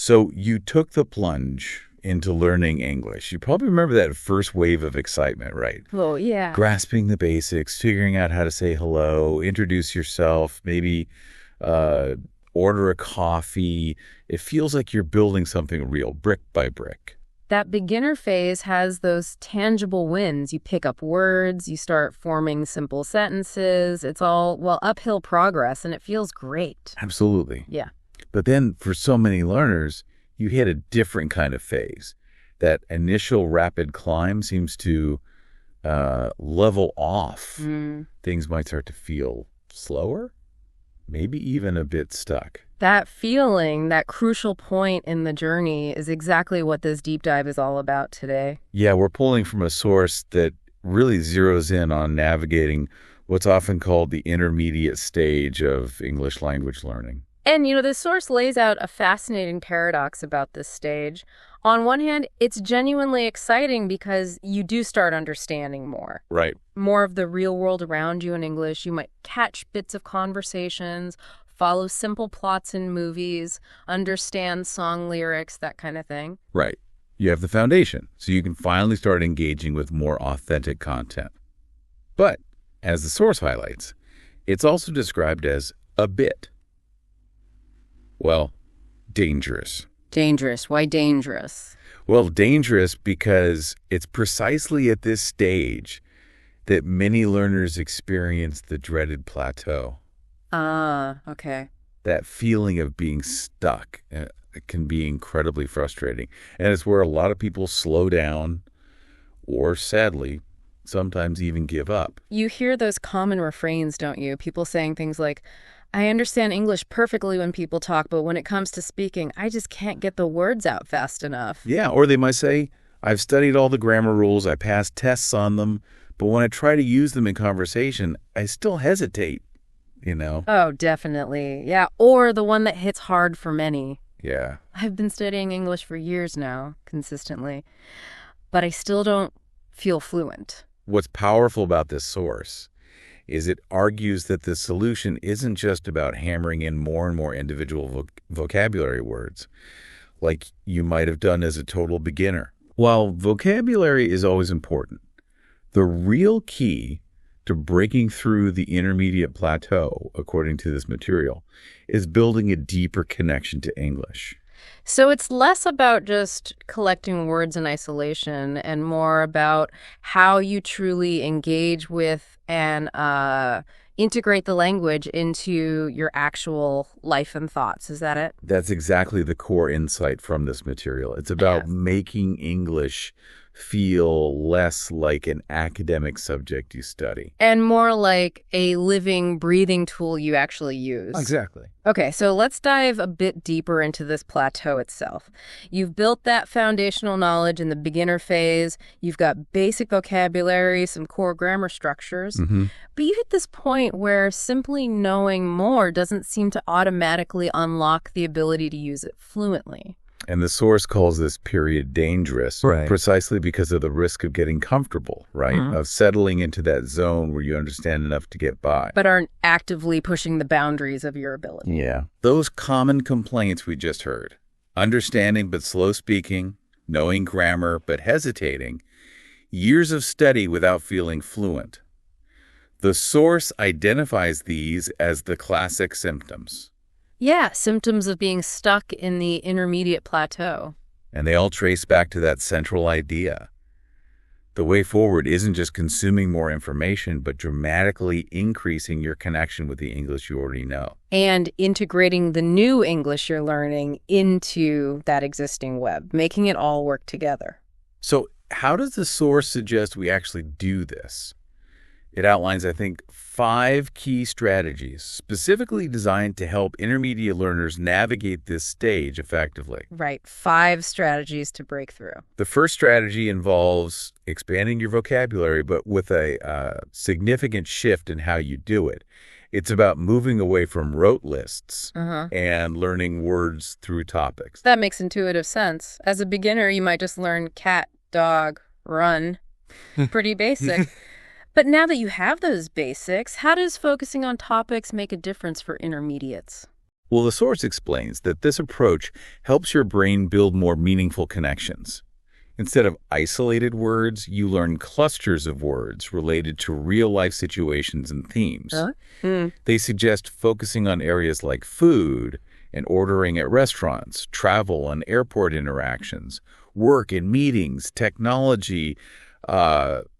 So you took the plunge into learning English. You probably remember that first wave of excitement, right? Oh, yeah. Grasping the basics, figuring out how to say hello, introduce yourself, maybe uh, order a coffee. It feels like you're building something real, brick by brick. That beginner phase has those tangible wins. You pick up words, you start forming simple sentences. It's all, well, uphill progress, and it feels great. Absolutely. Yeah. But then for so many learners, you hit a different kind of phase. That initial rapid climb seems to level off. Things might start to feel slower, maybe even a bit stuck. That feeling, that crucial point in the journey is exactly what this deep dive is all about today. Yeah, we're pulling from a source that really zeroes in on navigating what's often called the intermediate stage of English language learning. And, this source lays out a fascinating paradox about this stage. On one hand, it's genuinely exciting because you do start understanding more. Right. More of the real world around you in English. You might catch bits of conversations, follow simple plots in movies, understand song lyrics, that kind of thing. Right. You have the foundation, so you can finally start engaging with more authentic content. But, as the source highlights, it's also described as a bit. Well, dangerous. Dangerous. Why dangerous? Well, dangerous because it's precisely at this stage that many learners experience the dreaded plateau. Okay. That feeling of being stuck it can be incredibly frustrating. And it's where a lot of people slow down or, sadly, sometimes even give up. You hear those common refrains, don't you? People saying things like, I understand English perfectly when people talk, but when it comes to speaking, I just can't get the words out fast enough. Yeah, or they might say, I've studied all the grammar rules, I passed tests on them, but when I try to use them in conversation, I still hesitate, Oh, definitely. Yeah, or the one that hits hard for many. Yeah. I've been studying English for years now, consistently, but I still don't feel fluent. What's powerful about this source is it argues that the solution isn't just about hammering in more and more individual vocabulary words, like you might have done as a total beginner. While vocabulary is always important, the real key to breaking through the intermediate plateau, according to this material, is building a deeper connection to English. So it's less about just collecting words in isolation and more about how you truly engage with and integrate the language into your actual life and thoughts. Is that it? That's exactly the core insight from this material. It's about making English feel less like an academic subject you study. And more like a living, breathing tool you actually use. Exactly. Okay, so let's dive a bit deeper into this plateau itself. You've built that foundational knowledge in the beginner phase. You've got basic vocabulary, some core grammar structures. But you hit this point where simply knowing more doesn't seem to automatically unlock the ability to use it fluently. And the source calls this period dangerous precisely because of the risk of getting comfortable, right? Of settling into that zone where you understand enough to get by. But aren't actively pushing the boundaries of your ability. Yeah. Those common complaints we just heard, understanding but slow speaking, knowing grammar but hesitating, years of study without feeling fluent. The source identifies these as the classic symptoms. Yeah, symptoms of being stuck in the intermediate plateau. And they all trace back to that central idea. The way forward isn't just consuming more information, but dramatically increasing your connection with the English you already know. And integrating the new English you're learning into that existing web, making it all work together. So how does the source suggest we actually do this? It outlines, I think, 5 key strategies specifically designed to help intermediate learners navigate this stage effectively. Right, 5 strategies to break through. The first strategy involves expanding your vocabulary, but with a significant shift in how you do it. It's about moving away from rote lists and learning words through topics. That makes intuitive sense. As a beginner, you might just learn cat, dog, run. Pretty basic. But now that you have those basics, how does focusing on topics make a difference for intermediates? Well, the source explains that this approach helps your brain build more meaningful connections. Instead of isolated words, you learn clusters of words related to real-life situations and themes. They suggest focusing on areas like food and ordering at restaurants, travel and airport interactions, work and meetings, technology,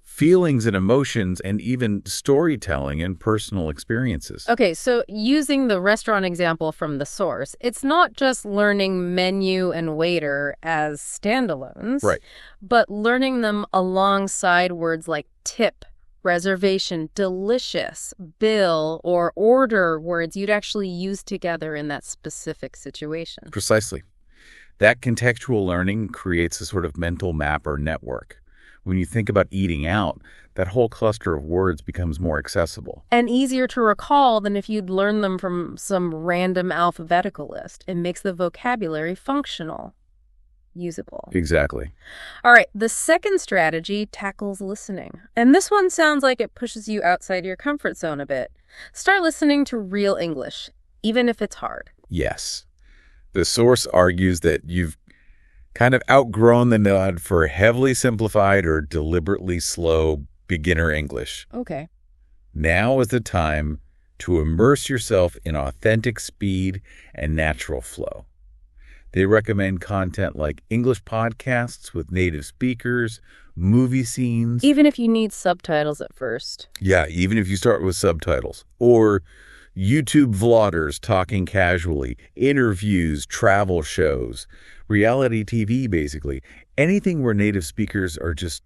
feelings and emotions, and even storytelling and personal experiences. Okay, so using the restaurant example from the source, it's not just learning menu and waiter as standalones, Right. but learning them alongside words like tip, reservation, delicious, bill, or order, words you'd actually use together in that specific situation. Precisely. That contextual learning creates a sort of mental map or network. When you think about eating out, that whole cluster of words becomes more accessible. And easier to recall than if you'd learned them from some random alphabetical list. It makes the vocabulary functional, usable. Exactly. All right, the second strategy tackles listening. And this one sounds like it pushes you outside your comfort zone a bit. Start listening to real English, even if it's hard. Yes. The source argues that you've kind of outgrown the nod for heavily simplified or deliberately slow beginner English. Okay. Now is the time to immerse yourself in authentic speed and natural flow. They recommend content like English podcasts with native speakers, movie scenes. Even if you need subtitles at first. Yeah, even if you start with subtitles. Or YouTube vloggers talking casually, interviews, travel shows, reality TV, basically. Anything where native speakers are just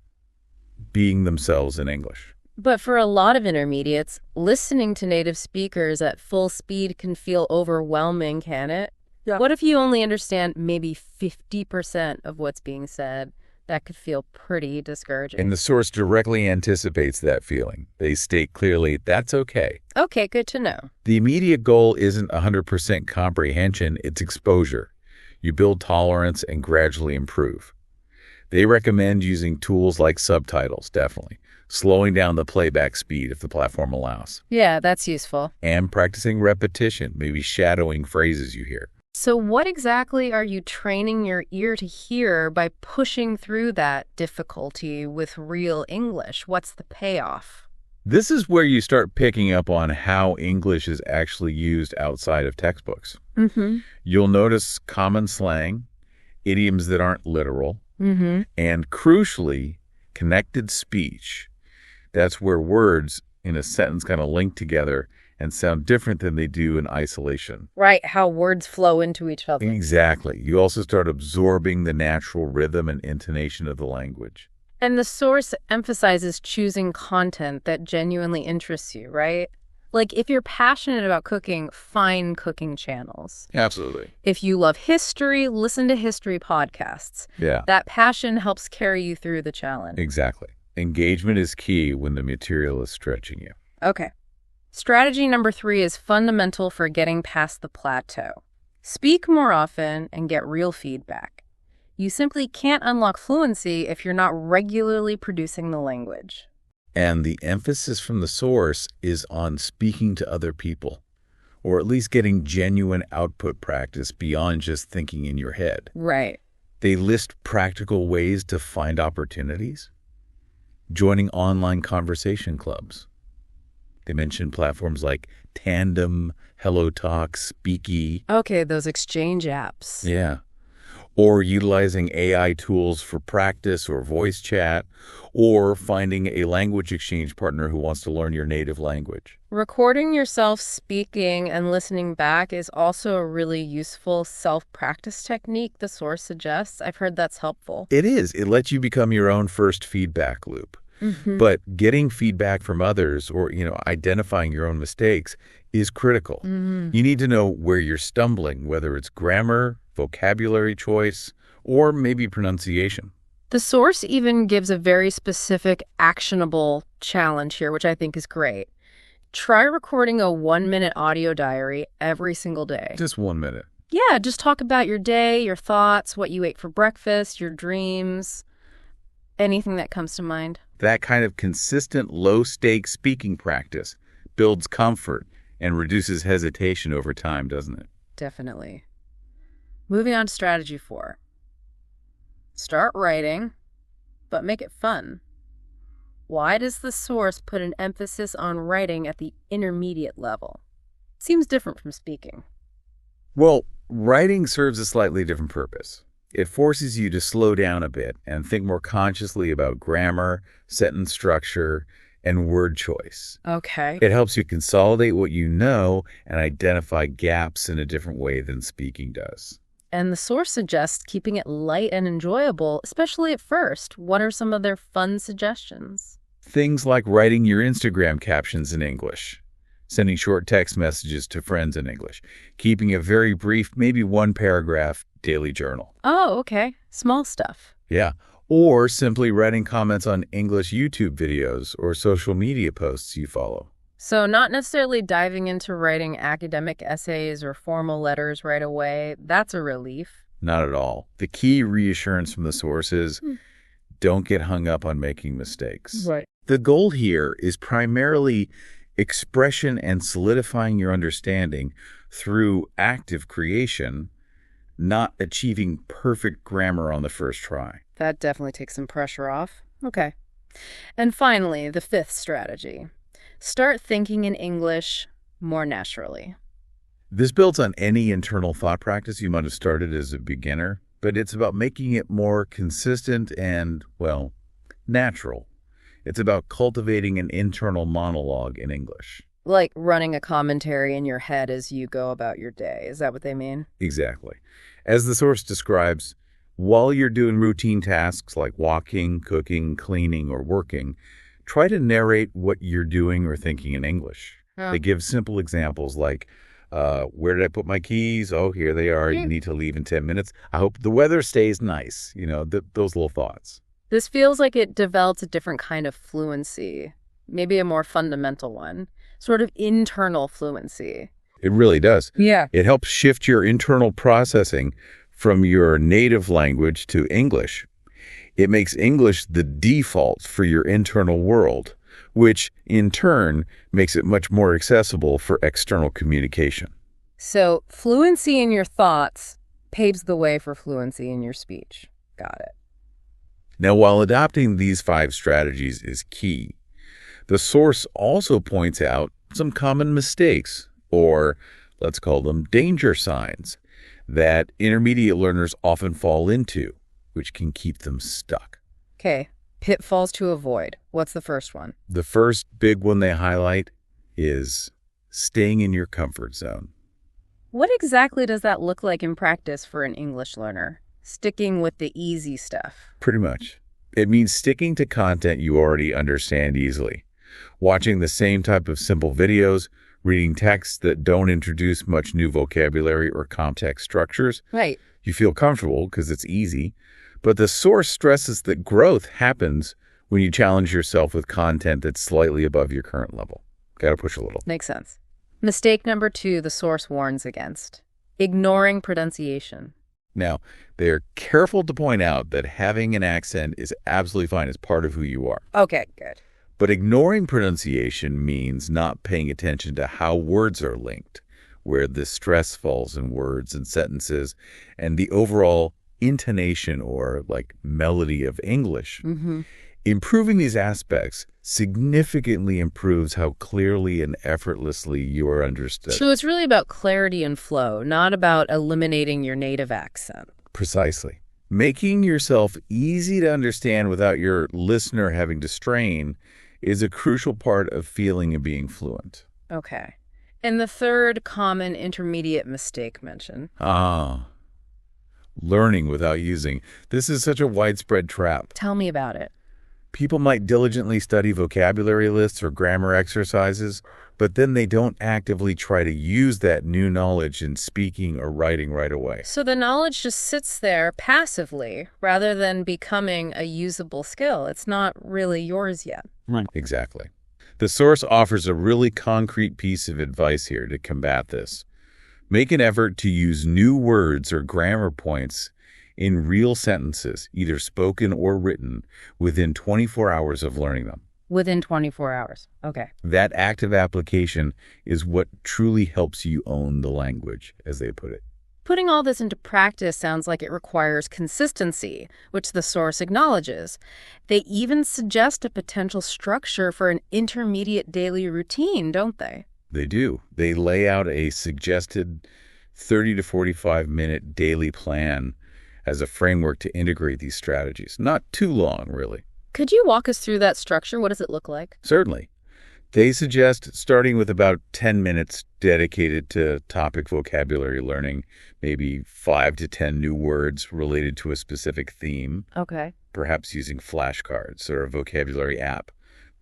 being themselves in English. But for a lot of intermediates, listening to native speakers at full speed can feel overwhelming, can it? Yeah. What if you only understand maybe 50% of what's being said? That could feel pretty discouraging. And the source directly anticipates that feeling. They state clearly, that's okay. Okay, good to know. The immediate goal isn't 100% comprehension, it's exposure. You build tolerance and gradually improve. They recommend using tools like subtitles, definitely, slowing down the playback speed if the platform allows, Yeah, that's useful. and practicing repetition, maybe shadowing phrases you hear. So what exactly are you training your ear to hear by pushing through that difficulty with real English? What's the payoff? This is where you start picking up on how English is actually used outside of textbooks. You'll notice common slang, idioms that aren't literal, and crucially, connected speech. That's where words in a sentence kind of link together and sound different than they do in isolation. Right, how words flow into each other. Exactly. You also start absorbing the natural rhythm and intonation of the language. And the source emphasizes choosing content that genuinely interests you, right? Like, if you're passionate about cooking, find cooking channels. Absolutely. If you love history, listen to history podcasts. Yeah, That passion helps carry you through the challenge. exactly. Engagement is key when the material is stretching you. Okay. Strategy number 3 is fundamental for getting past the plateau. Speak more often and get real feedback. You simply can't unlock fluency if you're not regularly producing the language. And the emphasis from the source is on speaking to other people, or at least getting genuine output practice beyond just thinking in your head. Right. They list practical ways to find opportunities, joining online conversation clubs. They mention platforms like Tandem, HelloTalk, Speaky. Okay, those exchange apps. Yeah. Or utilizing AI tools for practice or voice chat, or finding a language exchange partner who wants to learn your native language. Recording yourself speaking and listening back is also a really useful self-practice technique the source suggests. I've heard that's helpful. It is. It lets you become your own first feedback loop. But getting feedback from others or, identifying your own mistakes is critical. You need to know where you're stumbling, whether it's grammar, vocabulary choice, or maybe pronunciation. The source even gives a very specific, actionable challenge here, which I think is great. Try recording a 1-minute audio diary every single day. Just 1 minute. Yeah, just talk about your day, your thoughts, what you ate for breakfast, your dreams, anything that comes to mind. That kind of consistent, low-stakes speaking practice builds comfort and reduces hesitation over time, doesn't it? Definitely. Moving on to strategy 4. Start writing, but make it fun. Why does the source put an emphasis on writing at the intermediate level? Seems different from speaking. Well, writing serves a slightly different purpose. It forces you to slow down a bit and think more consciously about grammar, sentence structure, and word choice. Okay. It helps you consolidate what you know and identify gaps in a different way than speaking does. And the source suggests keeping it light and enjoyable, especially at first. What are some of their fun suggestions? Things like writing your Instagram captions in English, sending short text messages to friends in English, keeping a very brief, maybe one-paragraph daily journal. Oh, okay. Small stuff. Yeah. Or simply writing comments on English YouTube videos or social media posts you follow. So not necessarily diving into writing academic essays or formal letters right away. That's a relief. Not at all. The key reassurance from the source is don't get hung up on making mistakes. Right. The goal here is primarily expression and solidifying your understanding through active creation, not achieving perfect grammar on the first try. That definitely takes some pressure off. Okay. And finally, the 5th strategy. Start thinking in English more naturally. This builds on any internal thought practice you might have started as a beginner, but it's about making it more consistent and, well, natural. It's about cultivating an internal monologue in English. Like running a commentary in your head as you go about your day. Is that what they mean? Exactly. As the source describes, while you're doing routine tasks like walking, cooking, cleaning, or working, try to narrate what you're doing or thinking in English. They give simple examples like, where did I put my keys? Oh, here they are. You need to leave in 10 minutes. I hope the weather stays nice. You know, those little thoughts. This feels like it develops a different kind of fluency, maybe a more fundamental one, sort of internal fluency. It really does. Yeah. It helps shift your internal processing from your native language to English. It makes English the default for your internal world, which in turn makes it much more accessible for external communication. So fluency in your thoughts paves the way for fluency in your speech. Got it. Now, while adopting these 5 strategies is key, the source also points out some common mistakes, or let's call them danger signs, that intermediate learners often fall into, which can keep them stuck. Okay. Pitfalls to avoid. What's the first one? The first big one they highlight is staying in your comfort zone. What exactly does that look like in practice for an English learner? Sticking with the easy stuff. Pretty much. It means sticking to content you already understand easily, watching the same type of simple videos, reading texts that don't introduce much new vocabulary or context structures. Right. You feel comfortable because it's easy, but the source stresses that growth happens when you challenge yourself with content that's slightly above your current level. Got to push a little. Makes sense. Mistake number 2, the source warns against. Ignoring pronunciation. Now, they're careful to point out that having an accent is absolutely fine as part of who you are. Okay, good. But ignoring pronunciation means not paying attention to how words are linked, where the stress falls in words and sentences, and the overall intonation or like melody of English. Improving these aspects significantly improves how clearly and effortlessly you are understood. So it's really about clarity and flow, not about eliminating your native accent. Precisely. Making yourself easy to understand without your listener having to strain is a crucial part of feeling and being fluent. Okay. And the third common intermediate mistake mentioned. Learning without using. This is such a widespread trap. Tell me about it. People might diligently study vocabulary lists or grammar exercises, but then they don't actively try to use that new knowledge in speaking or writing right away. So the knowledge just sits there passively rather than becoming a usable skill. It's not really yours yet. Right. Exactly. The source offers a really concrete piece of advice here to combat this. Make an effort to use new words or grammar points in real sentences, either spoken or written, within 24 hours of learning them. Within 24 hours. Okay. That active application is what truly helps you own the language, as they put it. Putting all this into practice sounds like it requires consistency, which the source acknowledges. They even suggest a potential structure for an intermediate daily routine, don't they? They do. They lay out a suggested 30 to 45-minute daily plan as a framework to integrate these strategies. Not too long, really. Could you walk us through that structure? What does it look like? Certainly. They suggest starting with about 10 minutes dedicated to topic vocabulary learning, maybe 5 to 10 new words related to a specific theme. Okay. Perhaps using flashcards or a vocabulary app,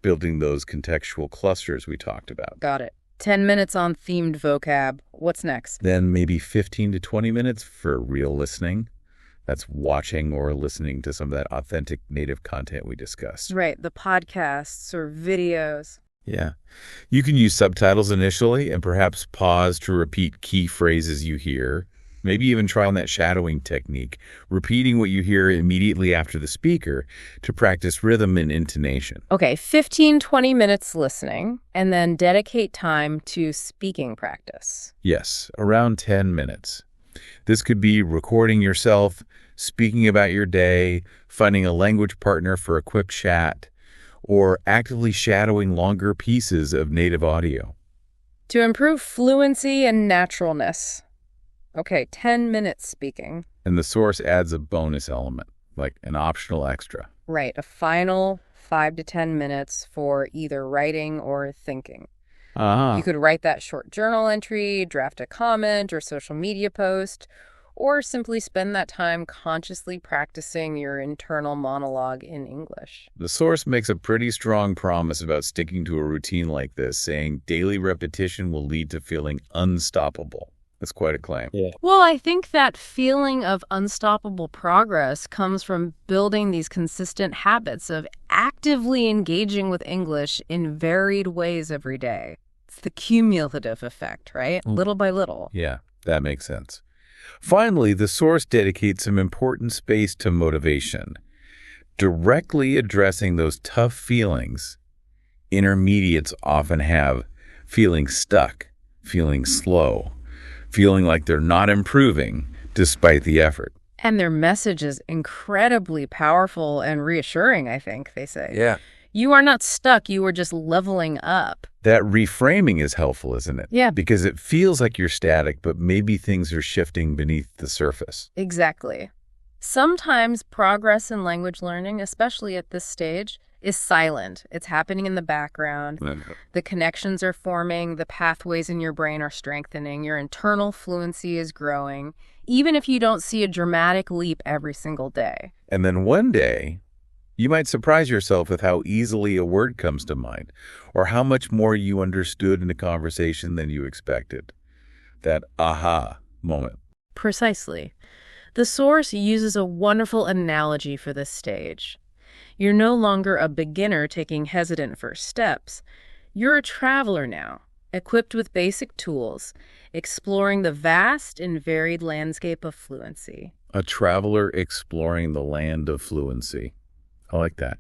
building those contextual clusters we talked about. Got it. 10 minutes on themed vocab. What's next? Then maybe 15 to 20 minutes for real listening. That's watching or listening to some of that authentic native content we discussed. Right, the podcasts or videos. Yeah. You can use subtitles initially and perhaps pause to repeat key phrases you hear. Maybe even try on that shadowing technique, repeating what you hear immediately after the speaker to practice rhythm and intonation. Okay, 15, 20 minutes listening, and then dedicate time to speaking practice. Yes, around 10 minutes. This could be recording yourself, speaking about your day, finding a language partner for a quick chat, or actively shadowing longer pieces of native audio. To improve fluency and naturalness. Okay, 10 minutes speaking. And the source adds a bonus element, like an optional extra. Right, a final 5 to 10 minutes for either writing or thinking. You could write that short journal entry, draft a comment or social media post, or simply spend that time consciously practicing your internal monologue in English. The source makes a pretty strong promise about sticking to a routine like this, saying daily repetition will lead to feeling unstoppable. That's quite a claim. Yeah. Well, I think that feeling of unstoppable progress comes from building these consistent habits of actively engaging with English in varied ways every day. It's the cumulative effect, right? Little by little. Yeah, that makes sense. Finally, the source dedicates some important space to motivation. Directly addressing those tough feelings, intermediates often have feeling stuck, feeling slow, feeling like they're not improving despite the effort. And their message is incredibly powerful and reassuring, I think, they say. Yeah. You are not stuck, you are just leveling up. That reframing is helpful, isn't it? Yeah. Because it feels like you're static, but maybe things are shifting beneath the surface. Exactly. Sometimes progress in language learning, especially at this stage, is silent. It's happening in the background. The connections are forming, the pathways in your brain are strengthening, your internal fluency is growing, even if you don't see a dramatic leap every single day. And then one day, you might surprise yourself with how easily a word comes to mind, or how much more you understood in a conversation than you expected. That aha moment. Precisely. The source uses a wonderful analogy for this stage. You're no longer a beginner taking hesitant first steps. You're a traveler now, equipped with basic tools, exploring the vast and varied landscape of fluency. A traveler exploring the land of fluency. I like that.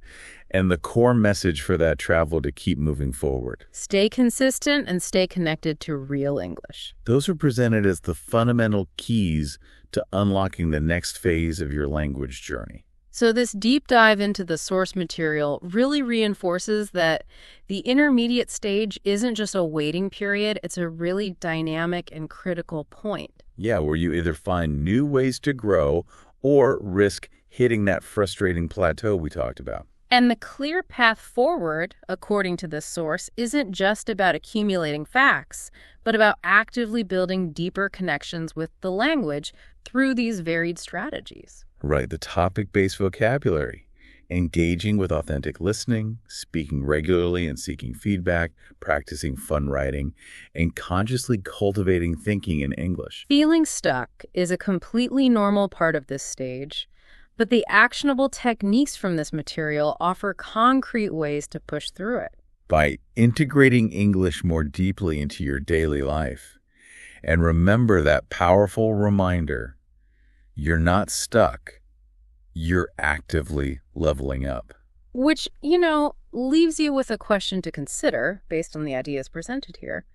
And the core message for that travel to keep moving forward. Stay consistent and stay connected to real English. Those are presented as the fundamental keys to unlocking the next phase of your language journey. So this deep dive into the source material really reinforces that the intermediate stage isn't just a waiting period, it's a really dynamic and critical point. Yeah, where you either find new ways to grow or risk hitting that frustrating plateau we talked about. And the clear path forward, according to this source, isn't just about accumulating facts, but about actively building deeper connections with the language through these varied strategies. Right, the topic-based vocabulary, engaging with authentic listening, speaking regularly and seeking feedback, practicing fun writing, and consciously cultivating thinking in English. Feeling stuck is a completely normal part of this stage, but the actionable techniques from this material offer concrete ways to push through it. By integrating English more deeply into your daily life, and remember that powerful reminder, you're not stuck, you're actively leveling up. Which, leaves you with a question to consider based on the ideas presented here.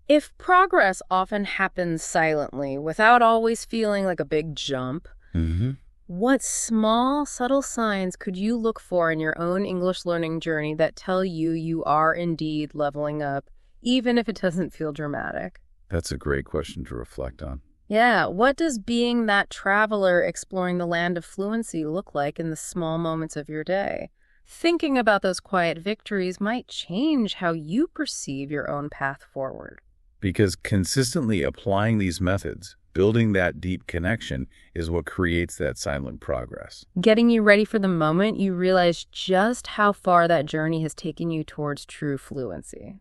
If progress often happens silently, without always feeling like a big jump, Mm-hmm. what small, subtle signs could you look for in your own English learning journey that tell you you are indeed leveling up, even if it doesn't feel dramatic? That's a great question to reflect on. Yeah, what does being that traveler exploring the land of fluency look like in the small moments of your day? Thinking about those quiet victories might change how you perceive your own path forward. Because consistently applying these methods, building that deep connection, is what creates that silent progress. Getting you ready for the moment you realize just how far that journey has taken you towards true fluency.